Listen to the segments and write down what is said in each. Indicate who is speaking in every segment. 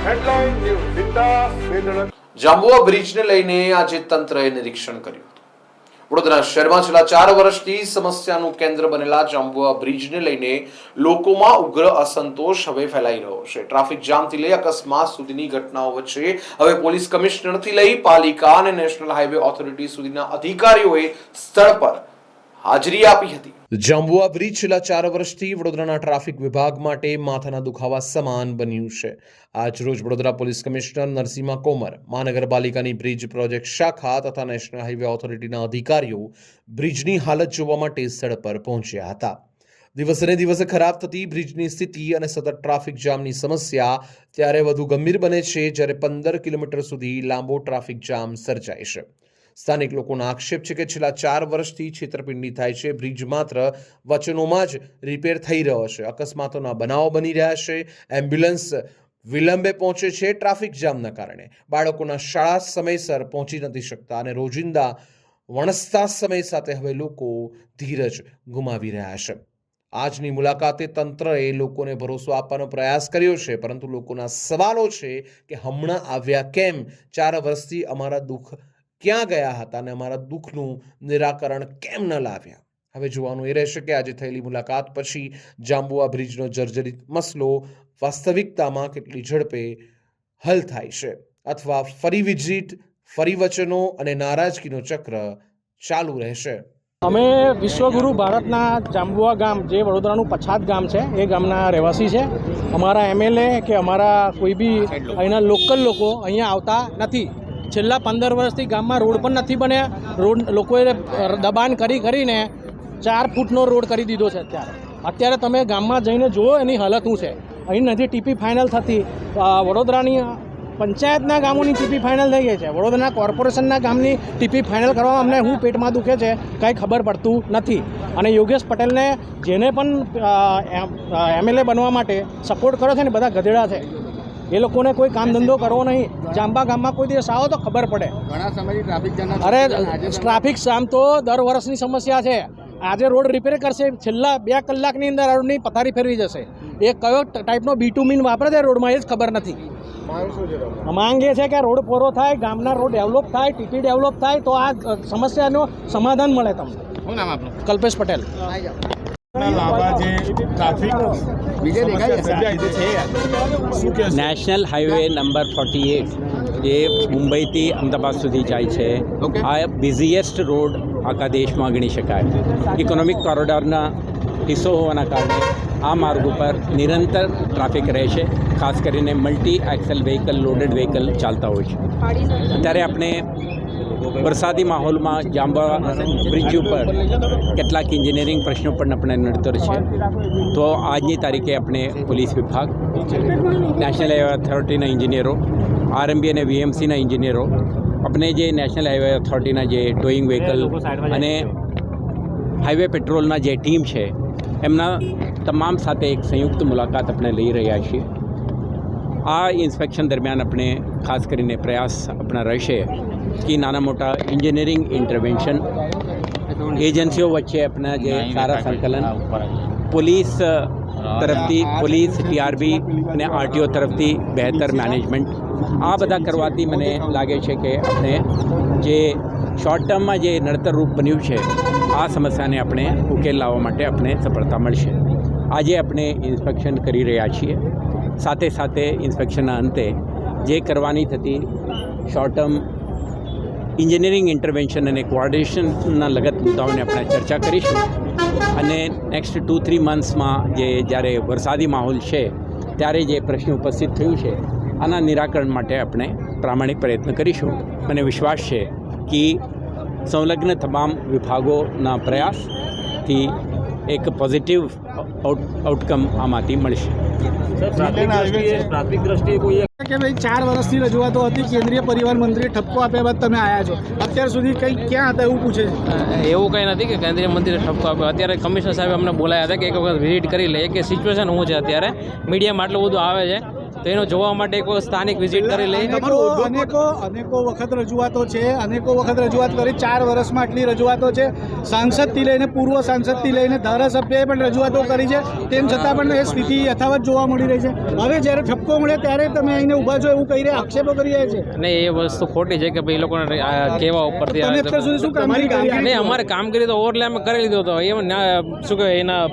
Speaker 1: Headline news વિકાસ વેદળક.
Speaker 2: જાંબુઆ બ્રિજને લઈને આજે તંત્રએ નિરીક્ષણ કર્યું હતું. વડોદરા શહેરમાં છેલ્લા 4 વર્ષથી સમસ્યાનું કેન્દ્ર બનેલા જાંબુઆ બ્રિજને લઈને લોકોમાં ઉગ્ર અસંતોષ હવે ફેલાઈ રહ્યો છે. ટ્રાફિક જામથી લઈ અકસ્માત સુધીની ઘટનાઓ વચ્ચે હવે પોલીસ કમિશનરથી લઈ પાલિકા અને નેશનલ હાઈવે ઓથોરિટી સુધીના અધિકારીઓએ સ્થળ પર હાજરી આપી હતી. જાંબુઆ બ્રિજ છેલ્લા 4 વર્ષથી વડોદરાના ટ્રાફિક વિભાગ માટે માથાના દુખાવા સમાન બન્યું છે. આજ રોજ વડોદરા પોલીસ કમિશનર નરસિંહ કોમર, મહાનગરપાલિકાની બ્રિજ પ્રોજેક્ટ શાખા તથા નેશનલ હાઈવે ઓથોરિટીના અધિકારીઓ બ્રિજની હાલત જોવા માટે સ્થળ પર પહોંચ્યા હતા. દિવસે દિવસે ખરાબ થતી બ્રિજની સ્થિતિ અને સતત ટ્રાફિક જામની સમસ્યા ત્યારે વધુ ગંભીર બને છે જ્યારે 15 કિલોમીટર સુધી લાંબો ટ્રાફિક જામ સર્જાય છે. સ્થાનિક લોકોનો આક્ષેપ છે કે છેલ્લા 4 વર્ષથી છેતરપિંડી થાય છે. બ્રિજ માત્ર વચનોમાં જ રિપેર થઈ રહ્યો છે. અકસ્માતોના બનાવો બની રહ્યા છે. એમ્બ્યુલન્સ વિલંબે પહોંચે છે. ટ્રાફિક જામના કારણે બાળકોના શાળા સમયસર પહોંચી નથી શકતા અને રોજિંદા વણસતા સમય સાથે હવે લોકો ધીરજ ગુમાવી રહ્યા છે. આજની મુલાકાતે તંત્રએ લોકોને ભરોસો આપવાનો પ્રયાસ કર્યો છે, પરંતુ લોકોના સવાલો છે કે હમણાં આવ્યા કેમ? 4 વર્ષથી અમારા દુઃખ ક્યાં ગયા હતા અને અમારા દુઃખનું નિરાકરણ કેમ ન લાવ્યા? હવે જોવાનું એ રહેશે કે આજે થયેલી મુલાકાત પછી જાંબુઆ બ્રિજનો જર્જરિત મસલો વાસ્તવિકતામાં કેટલી ઝડપે હલ થાય છે, અથવા ફરી વિઝિટ, ફરી વચનો અને નારાજગીનો ચક્ર ચાલુ રહેશે.
Speaker 3: અમે વિશ્વગુરુ ભારતના જાંબુઆ ગામ, જે વડોદરાનું પછાત ગામ છે, એ ગામના રહેવાસી છે. અમારા એમએલએ કે અમારા કોઈ બી અહીંના લોકલ લોકો અહીંયા આવતા નથી. છેલ્લા 15 વર્ષથી ગામમાં રોડ પણ નથી બન્યા. રોડ લોકોએ દબાણ કરીને 4 ફૂટનો રોડ કરી દીધો છે. અત્યારે તમે ગામમાં જઈને જુઓ એની હાલત શું છે. અહીં નથી ટીપી ફાઇનલ થતી. વડોદરાની પંચાયતના ગામોની ટીપી ફાઇનલ થઈ ગઈ છે. વડોદરાના કોર્પોરેશનના ગામની ટીપી ફાઇનલ કરવામાં અમને હું પેટમાં દુખે છે, કાંઈ ખબર પડતું નથી. અને યોગેશ પટેલને જેને પણ એમએલએ બનવા માટે સપોર્ટ કર્યો છે ને, બધા ગધેડા છે. એ લોકોને કોઈ કામ ધંધો કરવો નહીં. જાંબા ગામમાં કોઈ દિવસ આવો તો ખબર પડે.
Speaker 4: ઘણા સમયથી ટ્રાફિક જામ.
Speaker 3: અરે ટ્રાફિક જામ તો દર વર્ષની સમસ્યા છે. આજે રોડ રિપેર કરશે, છેલ્લા 2 કલાકની અંદર રોડની પથારી ફેરવી જશે. એ કયો ટાઈપનો બીટુમીન વાપરે છે રોડમાં, એ જ ખબર નથી. માંગ એ છે કે રોડ પૂરો થાય, ગામના રોડ ડેવલપ થાય, ટીટી ડેવલપ થાય, તો આ સમસ્યાનું સમાધાન મળે તમને.
Speaker 4: શું નામ આપનું?
Speaker 3: Kalpesh Patel.
Speaker 5: National highway number 48 જે મુંબઈથી અમદાવાદ સુધી જાય છે. આ બિઝીએસ્ટ રોડ આખા દેશમાં ગણી શકાય. ઇકોનોમિક કોરિડોરના હિસ્સો હોવાના કારણે આ માર્ગ ઉપર નિરંતર ટ્રાફિક રહે છે. ખાસ કરીને multi axle vehicle, loaded vehicle ચાલતા હોય છે. અત્યારે આપણે વરસાદી માહોલમાં જાંબુઆ બ્રિજ ઉપર કેટલાક એન્જિનિયરિંગ પ્રશ્નો પણ આપણે નડતર છે. તો આજની તારીખે આપણે પોલીસ વિભાગ, નેશનલ હાઈવે ઓથોરિટીના એન્જિનિયરો, આરએમબી અને વીએમસીના એન્જિનિયરો, આપણે જે નેશનલ હાઈવે ઓથોરિટીના જે ટોઈંગ વ્હીકલ અને હાઈવે પેટ્રોલના જે ટીમ છે, એમના તમામ સાથે એક સંયુક્ત મુલાકાત આપણે લઈ રહ્યા છીએ. આ ઇન્સ્પેક્શન દરમિયાન આપણે ખાસ કરીને પ્રયાસ આપણા રહેશે કે નાના મોટા એન્જિનિયરિંગ ઇન્ટરવેન્શન, એજન્સીઓ વચ્ચે આપણા જે સારા સંકલન, પોલીસ તરફથી પોલીસ, ટીઆરબી અને આરટીઓ તરફથી બહેતર મેનેજમેન્ટ, આ બધા કરવાથી મને લાગે છે કે આપણે જે શોર્ટ ટર્મમાં જે નડતર રૂપ બન્યું છે, આ સમસ્યાને આપણે ઉકેલ લાવવા માટે આપણે સફળતા મળશે. આજે આપણે ઇન્સ્પેક્શન કરી રહ્યા છીએ. સાથે સાથે ઇન્સ્પેક્શનના અંતે જે કરવાની થતી શોર્ટ ટર્મ એન્જિનિયરિંગ ઇન્ટરવેન્શન અને કોઓર્ડિનેશનના લગત મુદ્દાઓને આપણે ચર્ચા કરીશું. અને નેક્સ્ટ 2-3 મંથ્સમાં જ્યારે વરસાદી માહોલ છે, ત્યારે જે પ્રશ્ન ઉપસ્થિત થયું છે, આના નિરાકરણ માટે આપણે પ્રામાણિક પ્રયત્ન કરીશું. મને વિશ્વાસ છે કે સંલગ્ન તમામ વિભાગોના પ્રયાસથી એક પોઝિટિવ આઉટકમ આમાંથી મળશે.
Speaker 3: ટ્રાફિક દ્રષ્ટિએ કોઈ કે ભાઈ 4 વર્ષથી રજૂઆતો હતી, કેન્દ્રીય પરિવહન મંત્રીએ ઠપકો આપ્યા બાદ તમે આવ્યા છો, અત્યાર સુધી કંઈ ક્યાં હતા એવું પૂછે છે?
Speaker 6: એવું કંઈ નથી કે કેન્દ્રીય મંત્રીએ ઠપકો આપ્યો. અત્યારે કમિશનર સાહેબ અમને બોલાયા હતા કે એક વખત વિઝિટ કરી લઈએ કે સિચ્યુએશન શું છે. અત્યારે મીડિયામાં આટલું બધું આવે છે, તો એનો જોવા માટે કોઈ સ્થાનિક વિઝિટ કરી લે.
Speaker 3: અનેકો વખત રજૂઆતો છે, અનેકો વખત રજૂઆત કરી. 4 વર્ષમાં આટલી રજૂઆતો છે. સાંસદથી લઈને પૂર્વ સાંસદથી લઈને ધારાસભ્યએ પણ રજૂઆતો કરી છે, તેમ છતાં પણ એ સ્થિતિ યથાવત જોવા મળી રહી છે. હવે જ્યારે ઠપકો મળે ત્યારે તમે અહીંને ઊભા છો એવું કહી રહ્યા આક્ષેપો કરી રહ્યા છે.
Speaker 6: અને એ વસ્તુ ખોટી છે કે ભાઈ એ લોકોને કેવા ઉપરથી
Speaker 3: તમે અત્યાર સુધી શું કામગીરી કરી?
Speaker 6: નહીં, અમારે કામગીરી તો ઓવરલે અમે કરી લીધો હતો. એમ શું કહેવાય એના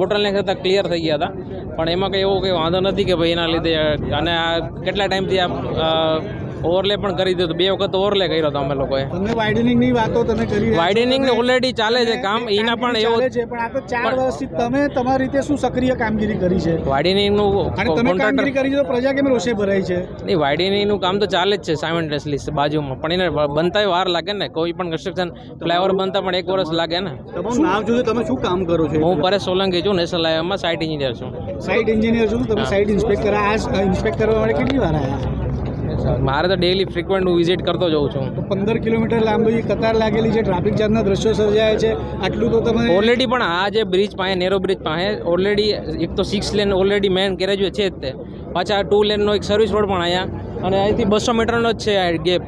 Speaker 6: બોટલને કરતાં ક્લિયર થઈ ગયા હતા, પણ એમાં કંઈ એવો કંઈ વાંધો નથી કે ભાઈ એના લીધે. અને આ કેટલા ટાઈમથી આ ઓવરલે પણ કરી દીધો. 2 વખત ઓવરલે કર્યો હતો અમે લોકોએ.
Speaker 3: તમને વાઇડનિંગની વાતો તમે કરી રહ્યા છો.
Speaker 6: વાઇડનિંગ ઓલરેડી ચાલે છે કામ, એના પણ એવો
Speaker 3: ચાલે છે, પણ આ તો 4 વર્ષથી તમે તમારી રીતે શું સક્રિય કામગીરી કરી છે?
Speaker 6: વાઇડનિંગનું
Speaker 3: અને તમે કામગીરી કરી છે તો પ્રજા કેમ રોષે ભરાઈ છે?
Speaker 6: નહીં, વાઇડનિંગનું કામ તો ચાલે જ છે સાયમલ્ટેનિયસલી બાજુમાં, પણ એને બનતા વાર લાગે ને. કોઈ પણ કન્સ્ટ્રક્શન ફ્લાયઓવર બનતા પણ 1 વર્ષ લાગે ને.
Speaker 3: તમારું નામ જોયું, તમે શું કામ કરો છો?
Speaker 6: હું પરેશ સોલંકી છું, નેશનલ હાઈવેમાં સાઇટ એન્જિનિયર છું.
Speaker 3: સાઇટ એન્જિનિયર છું, તમે સાઇટ ઇન્સ્પેક્ટર ઇન્સ્પેક્ટ કરવા માટે કેટલી વાર આવ્યા?
Speaker 6: મારે તો ડેઈલી ફ્રિકવન્ટ હું વિઝિટ કરતો જઉં છું.
Speaker 3: 15 કિલોમીટર લાંબી કતાર લાગેલી છે, ટ્રાફિક જામના દ્રશ્યો સર્જાય છે. આટલું તો તમે
Speaker 6: ઓલરેડી પણ આ જે બ્રિજ પાસે, નેરો બ્રિજ પાસે ઓલરેડી એક તો 6 લેન ઓલરેડી મેન કેરેજ છે જ તે, પાછા 2 લેનનો એક સર્વિસ રોડ પણ અહીંયા, અને અહીંથી 200 મીટરનો જ છે આ ગેપ.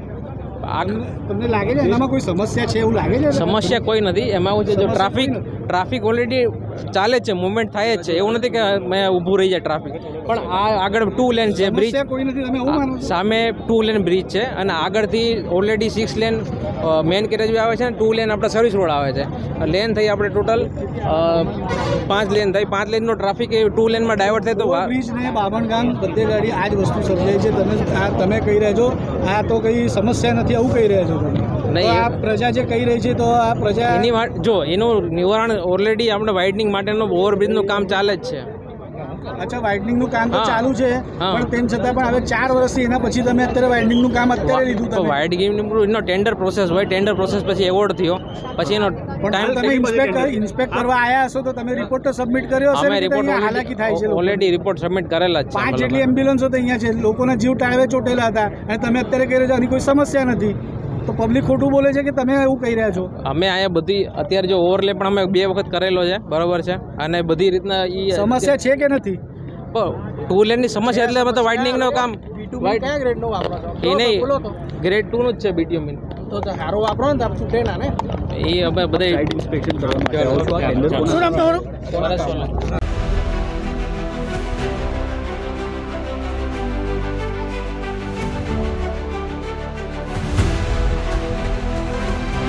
Speaker 3: તમને લાગે છે એનામાં કોઈ સમસ્યા છે એવું લાગે છે?
Speaker 6: સમસ્યા કોઈ નથી એમાં. એવું છે જો ટ્રાફિક ઓલરેડી ચાલે જ છે, મુવમેન્ટ થાય જ છે. એવું નથી કે મેં ઊભું રહી જાય ટ્રાફિક, પણ આ આગળ 2 લેન છે બ્રિજ,
Speaker 3: કોઈ નથી, તમે એવું માનો છો?
Speaker 6: સામે 2 લેન બ્રિજ છે, અને આગળથી ઓલરેડી 6 લેન મેન કેરેજ આવે છે, અને 2 લેન આપણે સર્વિસ રોડ આવે છે. લેન થઈ આપણે ટોટલ 5 લેન થઈ. 5 લેનનો ટ્રાફિક એ 2 લેનમાં ડાયવર્ટ થાય તો
Speaker 3: બ્રિજ ને બામણગામ બધે ગાડી આ જ વસ્તુ સર્જાય છે. તમે કહી રહ્યા છો આ તો કઈ સમસ્યા નથી એવું કહી રહ્યા છો તમે?
Speaker 6: નહીં,
Speaker 3: આ પ્રજા જે કહી રહી છે તો આ પ્રજા
Speaker 6: એની જો એનું નિવારણ ઓલરેડી આપણે વાઇડનિંગ માટેનું ઓવરબ્રિજનું કામ ચાલે જ છે.
Speaker 3: અચ્છા, વાઇડનિંગનું કામ તો
Speaker 6: હા.
Speaker 3: ચાલુ છે,
Speaker 6: હા.
Speaker 3: પણ તેમ છતાં પણ હવે 4 વર્ષથી એના પછી તમે અત્યારે વાઇડનિંગનું કામ અત્યારે લીધું તમે.
Speaker 6: વાઇડનિંગ એનો ટેન્ડર પ્રોસેસ હોય, ટેન્ડર પ્રોસેસ પછી એવોર્ડ થયો, પછી એનો
Speaker 3: પણ હાલ તમે ઇન્સ્પેક્ટ કરવા આવ્યા હશો તો તમે રિપોર્ટ તો સબમિટ કર્યો હશે
Speaker 6: અમે
Speaker 3: ને કે
Speaker 6: રિપોર્ટ
Speaker 3: અહીંયા હાલાકી થાય છે લોકોને?
Speaker 6: ઓલરેડી રિપોર્ટ સબમિટ કરેલા જ છે.
Speaker 3: 5 જેટલી એમ્બ્યુલન્સો તો અહીંયા છે, લોકોના જીવ ટાળવે ચોટેલા હતા, અને તમે અત્યારે કહી રહ્યા છો આની કોઈ સમસ્યા નથી. તો પબ્લિક ખોટું બોલે છે કે તમે એવું કહી રહ્યા છો?
Speaker 6: અમે અહીંયા બધી અત્યારે જો ઓવરલે પણ અમે 2 વખત કરેલો છે, બરોબર છે, અને બધી રીતના
Speaker 3: સમસ્યા છે કે નથી?
Speaker 6: 2 લેનની સમસ્યા એટલે અમે તો વાઇડનિંગનું કામ
Speaker 3: કયા ગ્રેડનો વાપરો છો?
Speaker 6: એ નહીં, ગ્રેડ 2 નું જ છે બીટીયુમિન.
Speaker 3: તો સારો વાપરો ને તો છૂટે ના ને.
Speaker 6: એ અમે બધા
Speaker 3: શું નામ તમારું?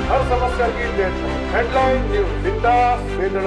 Speaker 1: हर समस्या की डेडलाइन हेडलाइन न्यूज बिंदास बेधड़क